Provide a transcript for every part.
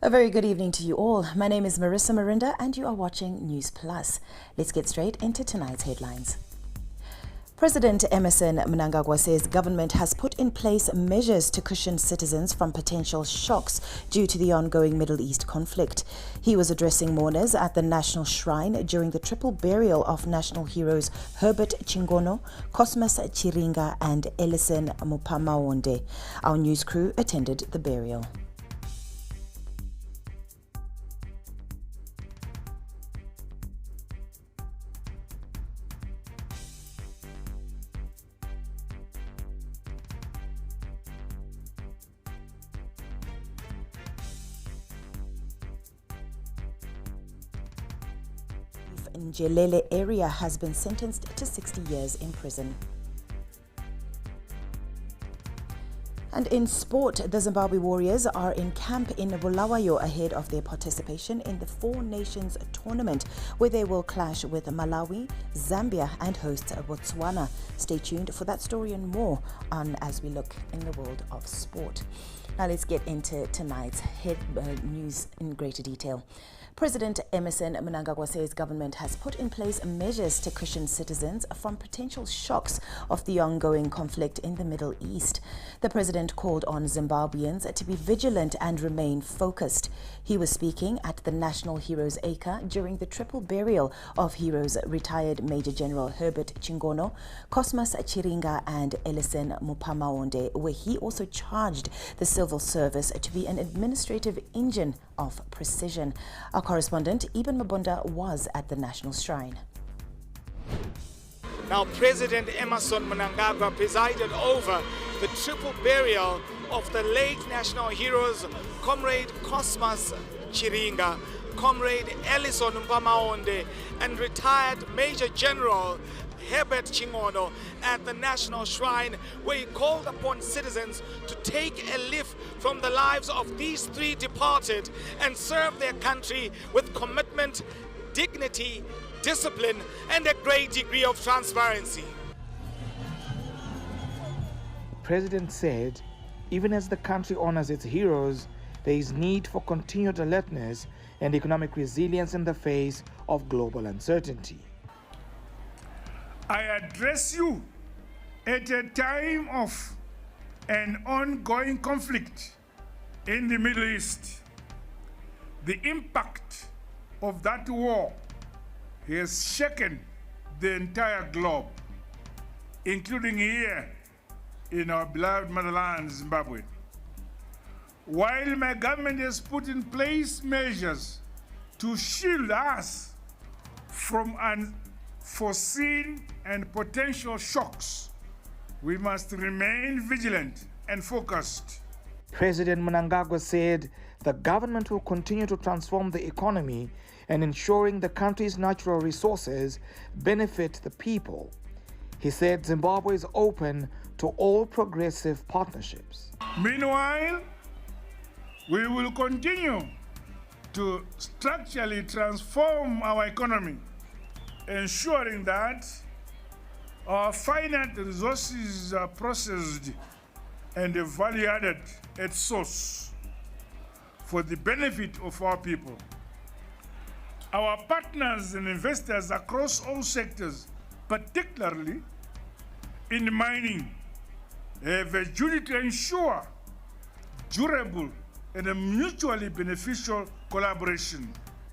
A very good evening to you all. My name is Marissa Marinda and you are watching Newsplus. Let's get straight into tonight's headlines. President Emmerson Mnangagwa says government has put in place measures to cushion citizens from potential shocks due to the ongoing Middle East conflict. He was addressing mourners at the National Shrine during the triple burial of national heroes Herbert Chingono, Cosmas Chiringa and Ellison Mupamaonde. Our news crew attended the burial. Njelele area has been sentenced to 60 years in prison. And in sport, the Zimbabwe Warriors are in camp in Bulawayo ahead of their participation in the Four Nations tournament, where they will clash with Malawi, Zambia and hosts Botswana. Stay tuned for that story and more on as we look in the world of sport. Now let's get into tonight's news in greater detail. President Emmerson Mnangagwa says government has put in place measures to cushion citizens from potential shocks of the ongoing conflict in the Middle East. The president called on Zimbabweans to be vigilant and remain focused. He was speaking at the National Heroes Acre during the triple burial of heroes retired Major General Herbert Chingono, Cosmas Chiringa and Ellison Mupamaonde, where he also charged the civil service to be an administrative engine of precision. Our correspondent Eben Mabunda was at the National Shrine. Now, President Emmerson Mnangagwa presided over the triple burial of the late national heroes, Comrade Cosmas Chiringa, Comrade Ellison Mupamaonde, and retired Major General Herbert Chingono at the National Shrine, where he called upon citizens to take a leaf from the lives of these three departed and serve their country with commitment, dignity, discipline, and a great degree of transparency. The President said, even as the country honors its heroes, there is need for continued alertness and economic resilience in the face of global uncertainty. I address you at a time of an ongoing conflict in the Middle East. The impact of that war has shaken the entire globe, including here in our beloved motherland, Zimbabwe. While my government has put in place measures to shield us from unforeseen and potential shocks, we must remain vigilant and focused. President Mnangagwa said the government will continue to transform the economy and ensuring the country's natural resources benefit the people. He said Zimbabwe is open to all progressive partnerships. Meanwhile, we will continue to structurally transform our economy, ensuring that our finite resources are processed and value added at source for the benefit of our people. Our partners and investors across all sectors, particularly in mining, have a duty to ensure durable and a mutually beneficial collaboration.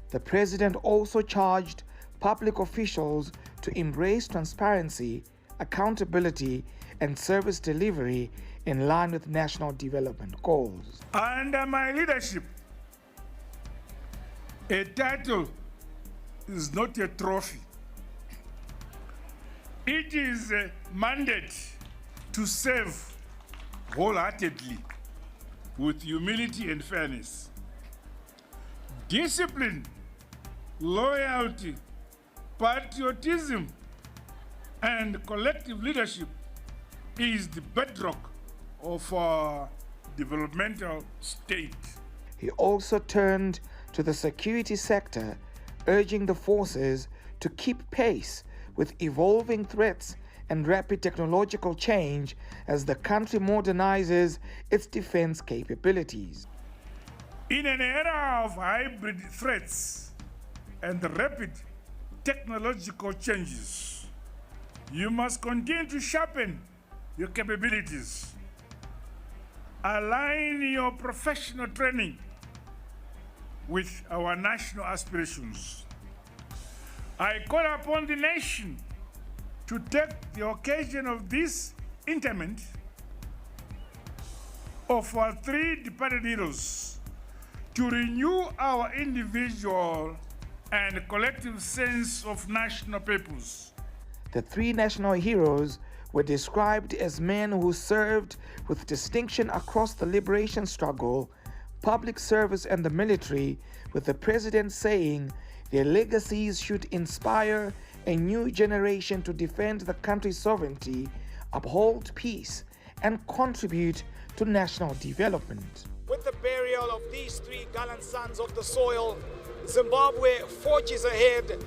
The president also charged public officials to embrace transparency, accountability, and service delivery in line with national development goals. Under my leadership, a title is not a trophy. It is a mandate to serve wholeheartedly with humility and fairness. Discipline, loyalty, patriotism, and collective leadership is the bedrock of our developmental state. He also turned to the security sector, urging the forces to keep pace with evolving threats and rapid technological change as the country modernizes its defense capabilities. In an era of hybrid threats and rapid technological changes, you must continue to sharpen your capabilities, align your professional training with our national aspirations. I call upon the nation to take the occasion of this interment of our three departed heroes to renew our individual and collective sense of national purpose. The three national heroes were described as men who served with distinction across the liberation struggle, public service, and the military, with the president saying their legacies should inspire a new generation to defend the country's sovereignty, uphold peace, and contribute to national development. With the burial of these three gallant sons of the soil, Zimbabwe forges ahead,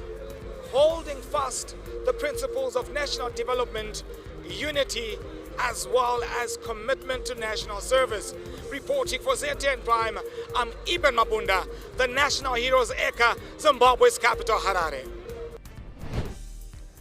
holding fast the principles of national development, unity, as well as commitment to national service. Reporting for ZTN Prime, I'm Ibn Mabunda, the National Heroes Eka, Zimbabwe's capital, Harare.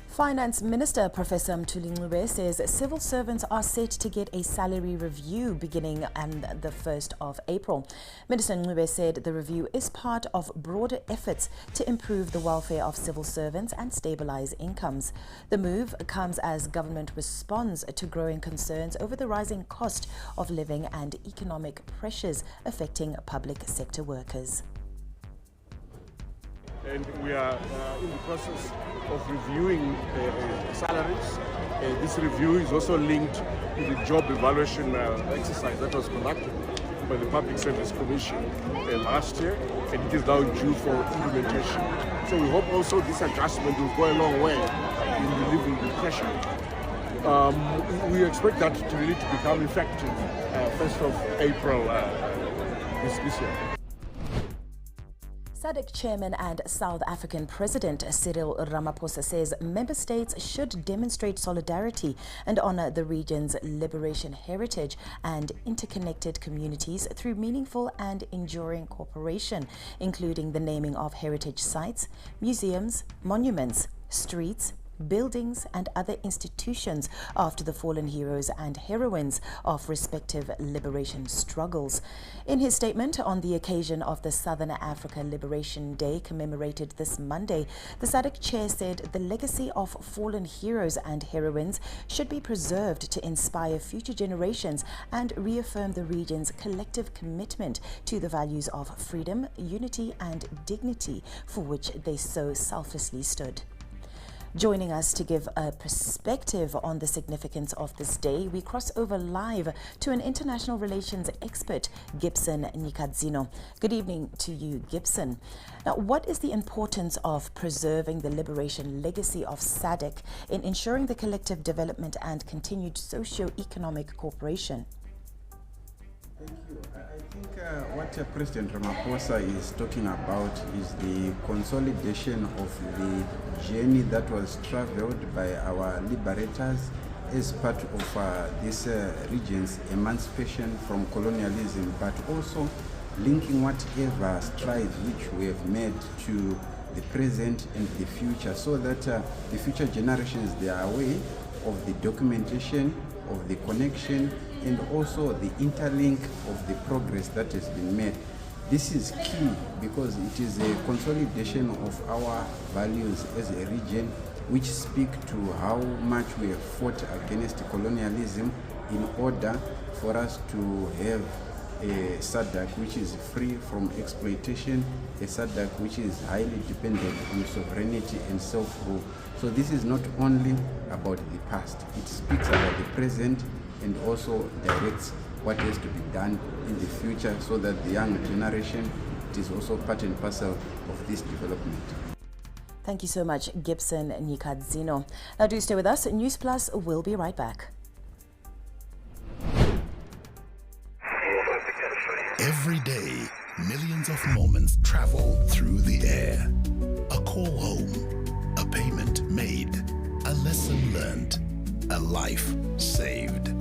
Finance Minister Professor Mthuli Ncube says civil servants are set to get a salary review beginning on the 1st of April. Minister Ncube said the review is part of broader efforts to improve the welfare of civil servants and stabilize incomes. The move comes as government responds to growing concerns over the rising cost of living and economic pressures affecting public sector workers. And we are in the process of reviewing salaries. This review is also linked to the job evaluation exercise that was conducted by the Public Service Commission last year, and it is now due for implementation. So we hope also this adjustment will go a long way in relieving the pressure. We expect that to really become effective 1st of April this year. SADC Chairman and South African President Cyril Ramaphosa says member states should demonstrate solidarity and honor the region's liberation heritage and interconnected communities through meaningful and enduring cooperation, including the naming of heritage sites, museums, monuments, streets, buildings and other institutions after the fallen heroes and heroines of respective liberation struggles. In his statement on the occasion of the Southern Africa Liberation Day commemorated this Monday, the SADC chair said the legacy of fallen heroes and heroines should be preserved to inspire future generations and reaffirm the region's collective commitment to the values of freedom, unity and dignity for which they so selflessly stood. Joining us to give a perspective on the significance of this day, we cross over live to an international relations expert, Gibson Nyikadzino. Good evening to you, Gibson. Now, what is the importance of preserving the liberation legacy of SADC in ensuring the collective development and continued socio-economic cooperation? Thank you. I think what President Ramaphosa is talking about is the consolidation of the journey that was traveled by our liberators as part of this region's emancipation from colonialism, but also linking whatever strides which we have made to the present and the future, so that the future generations, they are aware of the documentation, of the connection, and also the interlink of the progress that has been made. This is key because it is a consolidation of our values as a region, which speak to how much we have fought against colonialism in order for us to have a SADC which is free from exploitation, a SADC which is highly dependent on sovereignty and self-rule. So this is not only about the past, it speaks about the present and also directs what has to be done in the future, so that the young generation, it is also part and parcel of this development. Thank you so much, Gibson Nyikadzino. Now do stay with us. Newsplus will be right back. Every day, millions of moments travel through the air. A call home, a payment made, a lesson learned, a life saved.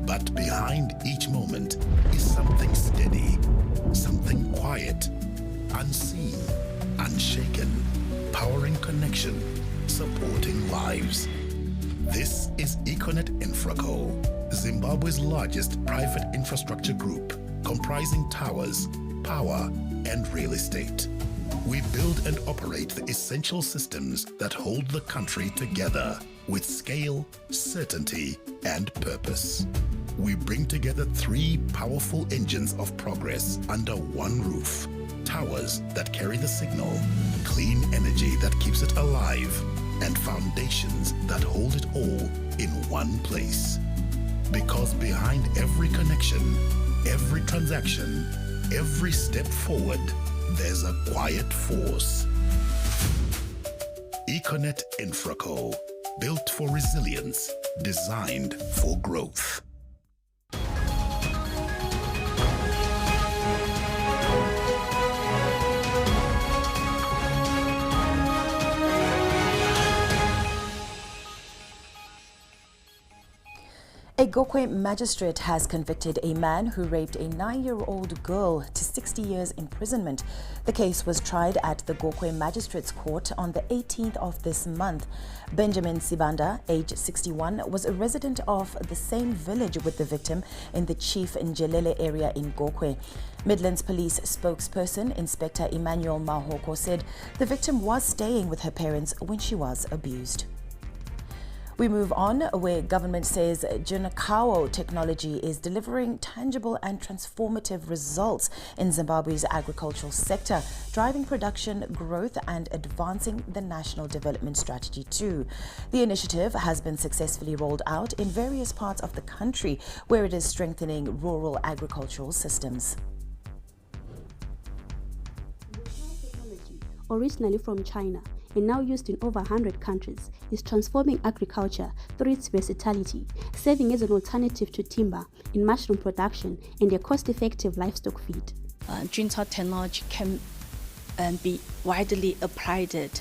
But behind each moment is something steady, something unseen, unshaken, powering connection, supporting lives. This is Econet Infraco, Zimbabwe's largest private infrastructure group, comprising towers, power, and real estate. We build and operate the essential systems that hold the country together with scale, certainty, and purpose. We bring together three powerful engines of progress under one roof. Towers that carry the signal, clean energy that keeps it alive, and foundations that hold it all in one place. Because behind every connection, every transaction, every step forward, there's a quiet force. Econet Infraco, built for resilience, designed for growth. A Gokwe magistrate has convicted a man who raped a 9-year-old girl to 60 years imprisonment. The case was tried at the Gokwe Magistrates Court on the 18th of this month. Benjamin Sibanda, age 61, was a resident of the same village with the victim in the Chief Njelele area in Gokwe. Midlands Police spokesperson Inspector Emmanuel Mahoko said the victim was staying with her parents when she was abused. We move on, where government says Junakawo technology is delivering tangible and transformative results in Zimbabwe's agricultural sector, driving production growth and advancing the National Development Strategy too. The initiative has been successfully rolled out in various parts of the country, where it is strengthening rural agricultural systems. Originally from China and now used in over 100 countries, is transforming agriculture through its versatility, serving as an alternative to timber in mushroom production and a cost-effective livestock feed. Junakawo technology can be widely applied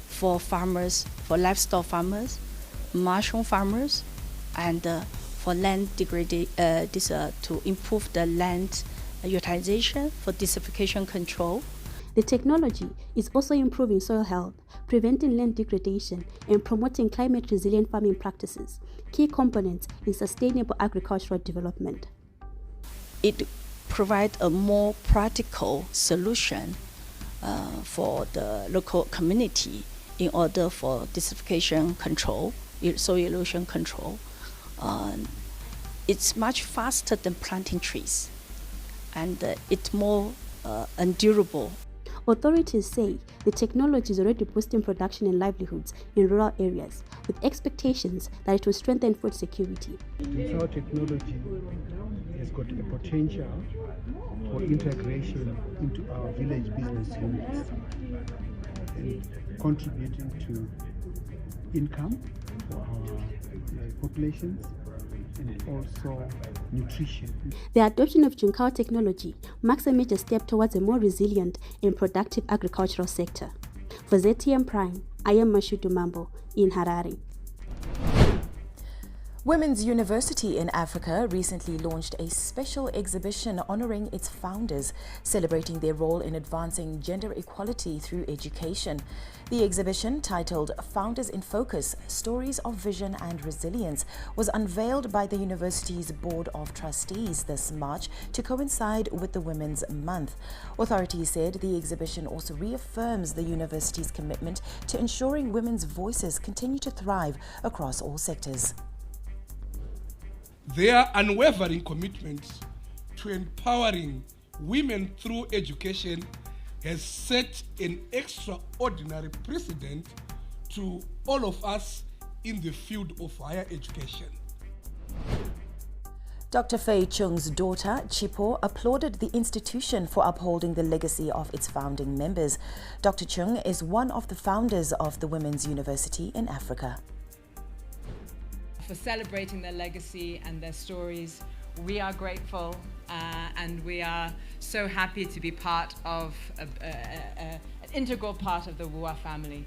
for farmers, for livestock farmers, mushroom farmers, and for land degradation, to improve the land utilization, for desertification control. The technology is also improving soil health, preventing land degradation, and promoting climate-resilient farming practices, key components in sustainable agricultural development. It provides a more practical solution for the local community in order for desertification control, soil erosion control. It's much faster than planting trees, and it's more endurable. Authorities say the technology is already boosting production and livelihoods in rural areas, with expectations that it will strengthen food security. Junakawo technology has got a potential for integration into our village business units and contributing to income for our populations and also nutrition. The adoption of Junakawo technology marks a major step towards a more resilient and productive agricultural sector. For ZTM Prime, I am Mashudu Mambo in Harare. Women's University in Africa recently launched a special exhibition honoring its founders, celebrating their role in advancing gender equality through education. The exhibition, titled Founders in Focus, Stories of Vision and Resilience, was unveiled by the university's Board of Trustees this March to coincide with the Women's Month. Authorities said the exhibition also reaffirms the university's commitment to ensuring women's voices continue to thrive across all sectors. Their unwavering commitment to empowering women through education has set an extraordinary precedent to all of us in the field of higher education. Dr. Fei Chung's daughter, Chipo, applauded the institution for upholding the legacy of its founding members. Dr. Chung is one of the founders of the Women's University in Africa. For celebrating their legacy and their stories, we are grateful and we are so happy to be part of an integral part of the WUA family.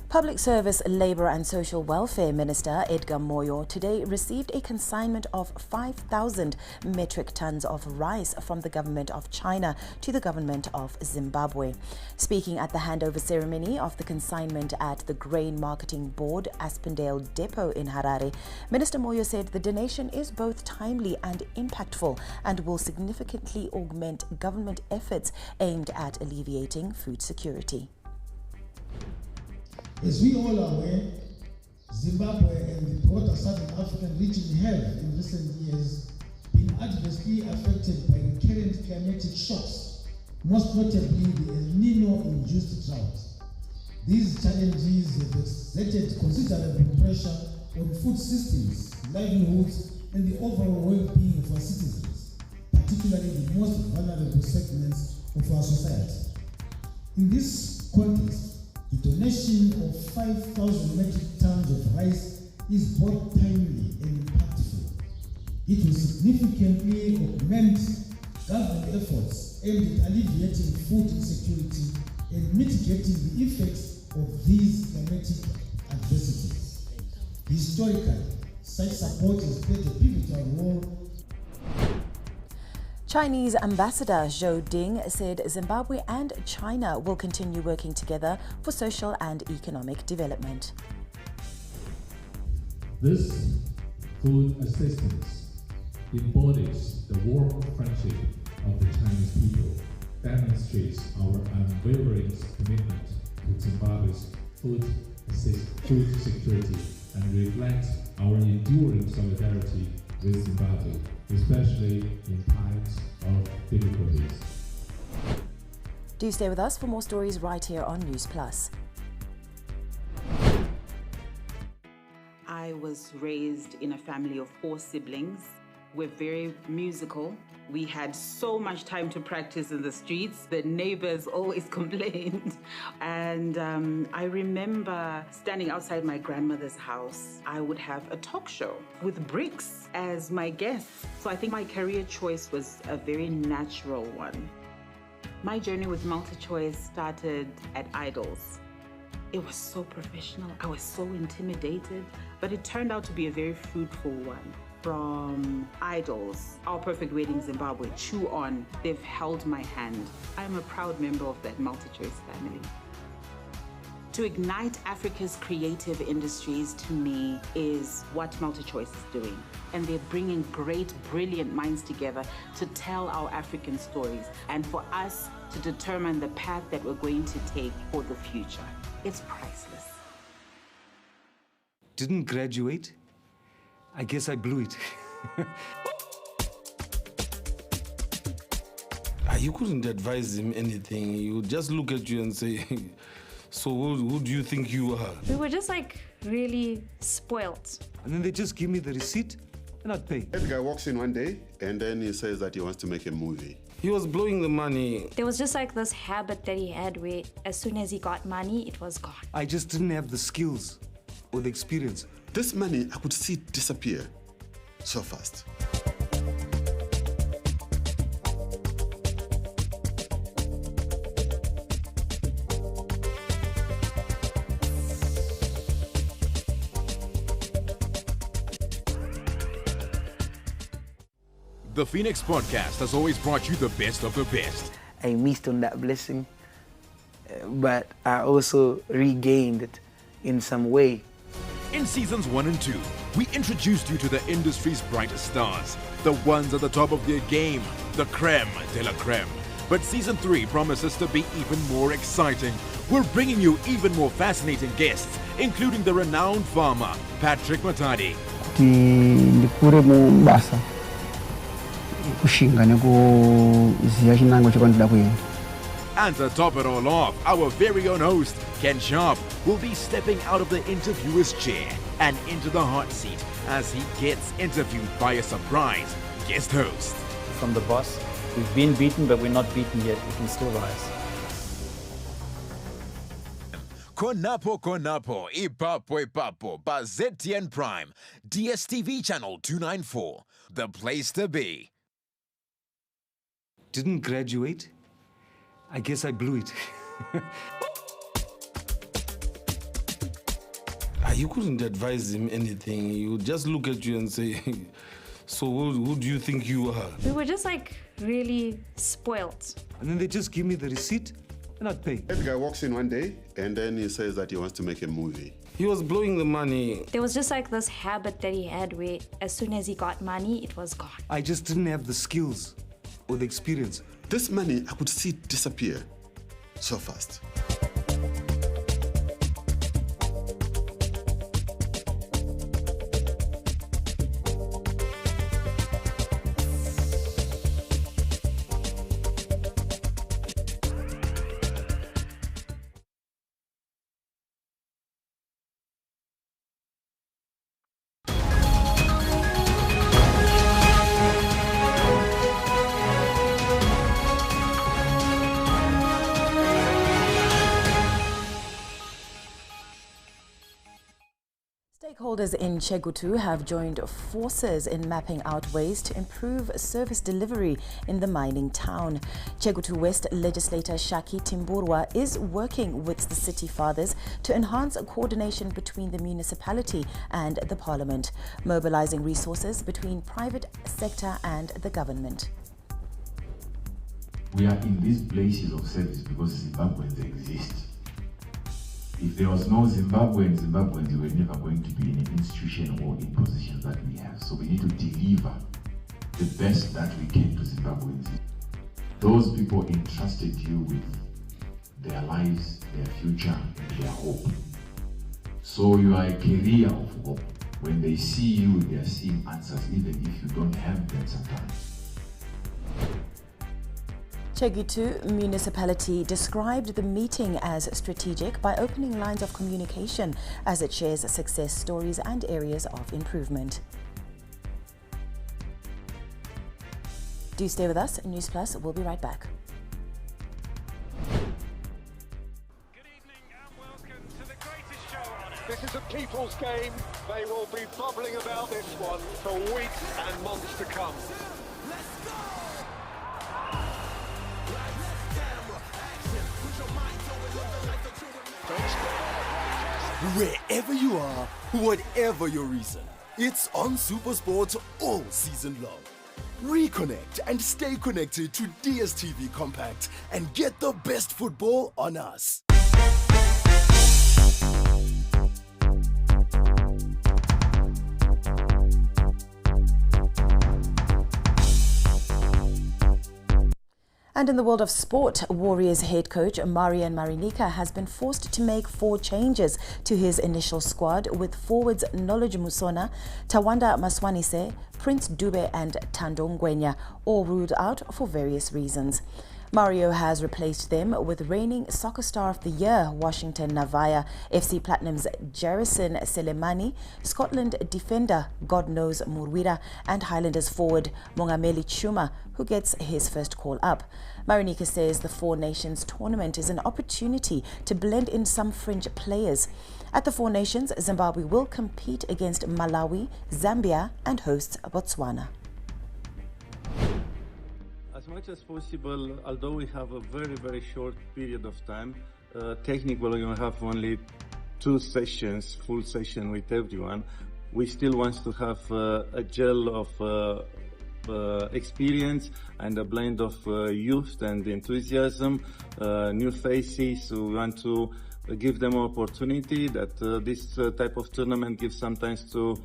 Public Service, Labour and Social Welfare Minister Edgar Moyo today received a consignment of 5,000 metric tons of rice from the government of China to the government of Zimbabwe. Speaking at the handover ceremony of the consignment at the Grain Marketing Board Aspendale Depot in Harare, Minister Moyo said the donation is both timely and impactful and will significantly augment government efforts aimed at alleviating food security. As we all are aware, Zimbabwe and the broader Southern African region have in recent years been adversely affected by recurrent climatic shocks, most notably the El Nino-induced drought. These challenges have exerted considerable pressure on food systems, livelihoods, and the overall well-being of our citizens, particularly the most vulnerable segments of our society. In this context, the donation of 5,000 metric tons of rice is both timely and impactful. It will significantly augment government efforts aimed at alleviating food insecurity and mitigating the effects of these climatic adversities. Historically, such support has played a pivotal role. Chinese Ambassador Zhou Ding said Zimbabwe and China will continue working together for social and economic development. This food assistance embodies the warm friendship of the Chinese people, demonstrates our unwavering commitment to Zimbabwe's food security, and reflects our enduring solidarity with Zimbabwe, especially in times of difficulties. Do stay with us for more stories right here on Newsplus. I was raised in a family of 4 siblings. We're very musical. We had so much time to practice in the streets. The neighbors always complained. And I remember standing outside my grandmother's house. I would have a talk show with Bricks as my guests. So I think my career choice was a very natural one. My journey with MultiChoice started at Idols. It was so professional. I was so intimidated, but it turned out to be a very fruitful one. From Idols, Our Perfect Wedding Zimbabwe, Chew On, they've held my hand. I'm a proud member of that MultiChoice family. To ignite Africa's creative industries, to me, is what MultiChoice is doing. And they're bringing great, brilliant minds together to tell our African stories and for us to determine the path that we're going to take for the future. It's priceless. Didn't graduate? I guess I blew it. You couldn't advise him anything. He would just look at you and say, so who do you think you are? We were just like really spoiled. And then they just give me the receipt and I'd pay. The guy walks in one day and then he says that he wants to make a movie. He was blowing the money. There was just like this habit that he had where as soon as he got money, it was gone. I just didn't have the skills or the experience. This money, I could see it disappear so fast. The Phoenix Podcast has always brought you the best of the best. I missed on that blessing, but I also regained it in some way. In seasons 1 and 2, we introduced you to the industry's brightest stars, the ones at the top of their game, the creme de la creme. But season 3 promises to be even more exciting. We're bringing you even more fascinating guests, including the renowned farmer, Patrick Matadi. And to top it all off, our very own host, Ken Sharp, will be stepping out of the interviewer's chair and into the hot seat as he gets interviewed by a surprise guest host. From the boss, we've been beaten, but we're not beaten yet. We can still rise. Konapo Ipapo by ZTN Prime, DSTV channel 294, the place to be. Didn't graduate? I guess I blew it. You couldn't advise him anything. He would just look at you and say, so who do you think you are? We were just like really spoiled. And then they just give me the receipt and I'd pay. The guy walks in one day and then he says that he wants to make a movie. He was blowing the money. There was just like this habit that he had where as soon as he got money, it was gone. I just didn't have the skills or the experience. This money, I could see it disappear so fast. Stakeholders in Chegutu have joined forces in mapping out ways to improve service delivery in the mining town. Chegutu West legislator Shaki Timburwa is working with the city fathers to enhance coordination between the municipality and the parliament, mobilizing resources between private sector and the government. We are in these places of service because Zimbabweans exist. If there was no Zimbabweans were never going to be in an institution or in positions that we have. So we need to deliver the best that we can to Zimbabweans. Those people entrusted you with their lives, their future, and their hope. So you are a carrier of hope. When they see you, they are seeing answers, even if you don't have them sometimes. Chegutu municipality described the meeting as strategic by opening lines of communication as it shares success stories and areas of improvement. Do stay with us. Newsplus will be right back. This is a people's game. They will be bubbling about this one for weeks and months to come. Wherever you are, whatever your reason, it's on SuperSport all season long. Reconnect and stay connected to DSTV Compact and get the best football on us. And in the world of sport, Warriors head coach Marian Marinika has been forced to make 4 changes to his initial squad, with forwards Knowledge Musona, Tawanda Maswanise, Prince Dube and Tando Ngwenya all ruled out for various reasons. Mario has replaced them with reigning Soccer Star of the Year Washington Navaya, FC Platinum's Jarrison Selemani, Scotland defender God Knows Murwira, and Highlanders forward Mongameli Chuma, who gets his first call up. Marinika says the Four Nations tournament is an opportunity to blend in some fringe players. At the Four Nations, Zimbabwe will compete against Malawi, Zambia, and hosts Botswana. As much as possible, although we have a very, very short period of time, technically we have only 2 sessions, full session with everyone. We still want to have a gel of experience and a blend of youth and enthusiasm, new faces. So we want to give them an opportunity that this type of tournament gives sometimes to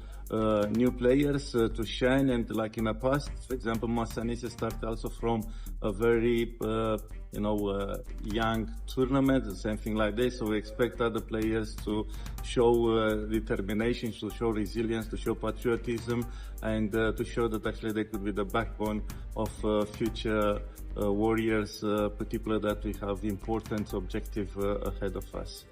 new players to shine, and like in the past, for example, Masanisa started also from a very young tournament, the same thing like this. So we expect other players to show determination, to show resilience, to show patriotism, and to show that actually they could be the backbone of future warriors, particularly that we have important objective ahead of us.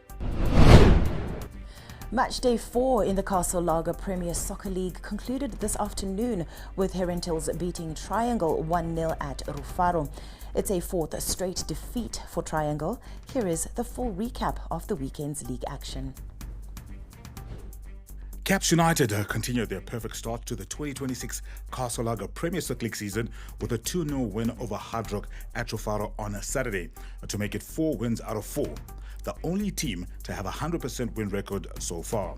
Match day 4 in the Castle Lager Premier Soccer League concluded this afternoon with Herentals beating Triangle 1-0 at Rufaro. It's a 4th straight defeat for Triangle. Here is the full recap of the weekend's league action. Caps United continued their perfect start to the 2026 Castle Lager Premier Soccer League season with a 2-0 win over Hard Rock at Rufaro on a Saturday to make it 4 wins out of 4. The only team to have a 100% win record so far.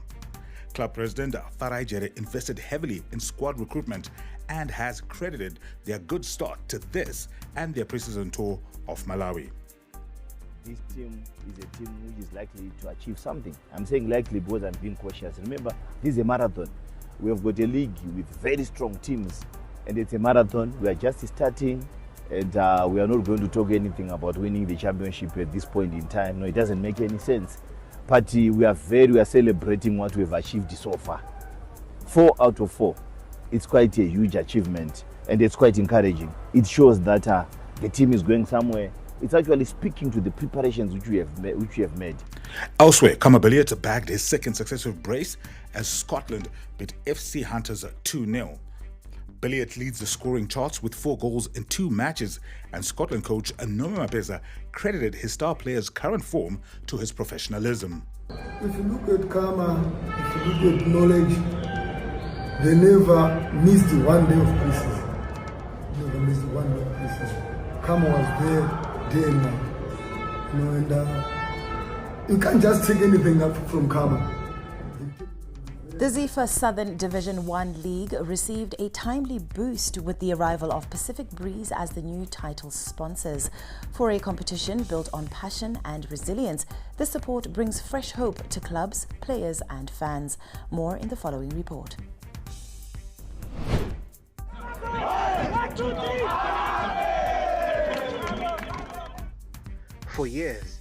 Club president Farai Jere invested heavily in squad recruitment and has credited their good start to this and their pre-season tour of Malawi. This team is a team which is likely to achieve something. I'm saying likely because I'm being cautious. Remember, this is a marathon. We have got a league with very strong teams, and it's a marathon. We are just starting, and we are not going to talk anything about winning the championship at this point in time. No, it doesn't make any sense. But we are celebrating what we've achieved so far. 4 out of 4. It's quite a huge achievement, and it's quite encouraging. It shows that the team is going somewhere. It's actually speaking to the preparations which we have made. Elsewhere, Kamabilia bagged his second successive brace as Scotland beat FC Hunters 2-0. Billiot leads the scoring charts with 4 goals in 2 matches, and Scotland coach Nome Mapeza credited his star player's current form to his professionalism. If you look at Kama, if you look at knowledge, they never missed 1 day of preseason. Never missed 1 day of preseason. Kama was there day and night. And you can't just take anything up from Kama. The Zifa Southern Division 1 League received a timely boost with the arrival of Pacific Breeze as the new title sponsors. For a competition built on passion and resilience, this support brings fresh hope to clubs, players and fans. More in the following report. For years,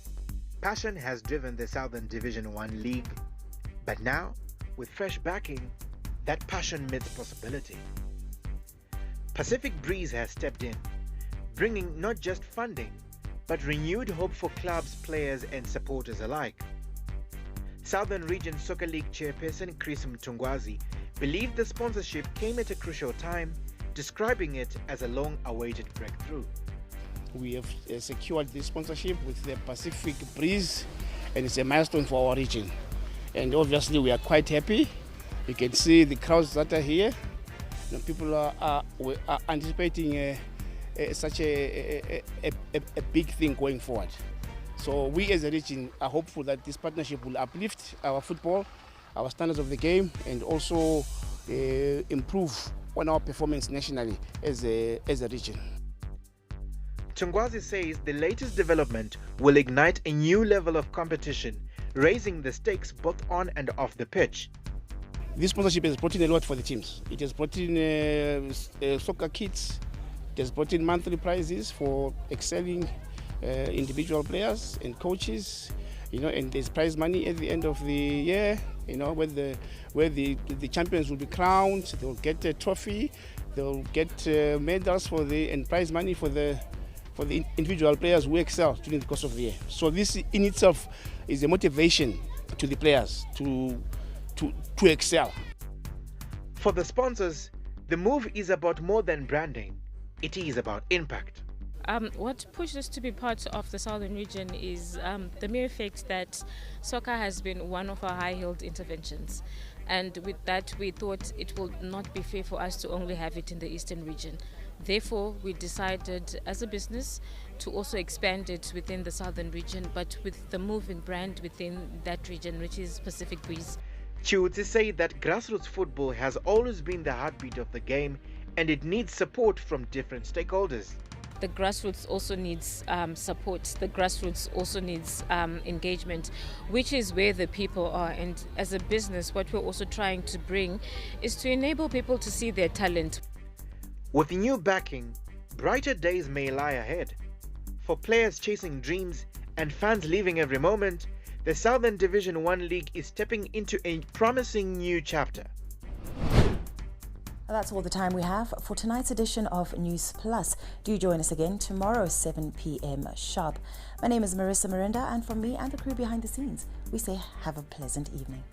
passion has driven the Southern Division 1 League, but now, with fresh backing, that passion meets possibility. Pacific Breeze has stepped in, bringing not just funding, but renewed hope for clubs, players and supporters alike. Southern Region Soccer League chairperson Chris Mtungwazi believed the sponsorship came at a crucial time, describing it as a long-awaited breakthrough. We have secured this sponsorship with the Pacific Breeze, and it's a milestone for our region. And obviously we are quite happy. You can see the crowds that are here. People are anticipating such a big thing going forward. So we as a region are hopeful that this partnership will uplift our football, our standards of the game, and also improve on our performance nationally as a region. Tungwazi says the latest development will ignite a new level of competition, raising the stakes both on and off the pitch. This sponsorship has brought in a lot for the teams. It has brought in soccer kits, it has brought in monthly prizes for excelling individual players and coaches, and there's prize money at the end of the year, where the champions will be crowned. They'll get a trophy, they'll get medals and prize money for the individual players who excel during the course of the year. So this in itself is a motivation to the players to excel. For the sponsors, the move is about more than branding. It is about impact. What pushed us to be part of the Southern region is the mere fact that soccer has been one of our high-heeled interventions. And with that, we thought it would not be fair for us to only have it in the Eastern region. Therefore, we decided as a business to also expand it within the Southern region, but with the move in brand within that region, which is Pacific Breeze. Chegutu say that grassroots football has always been the heartbeat of the game, and it needs support from different stakeholders. The grassroots also needs support. The grassroots also needs engagement, which is where the people are. And as a business, what we're also trying to bring is to enable people to see their talent. With new backing, brighter days may lie ahead. For players chasing dreams and fans living every moment, the Southern Division 1 League is stepping into a promising new chapter. That's all the time we have for tonight's edition of Newsplus. Do join us again tomorrow, 7 p.m. sharp. My name is Marissa Miranda, and from me and the crew behind the scenes, we say have a pleasant evening.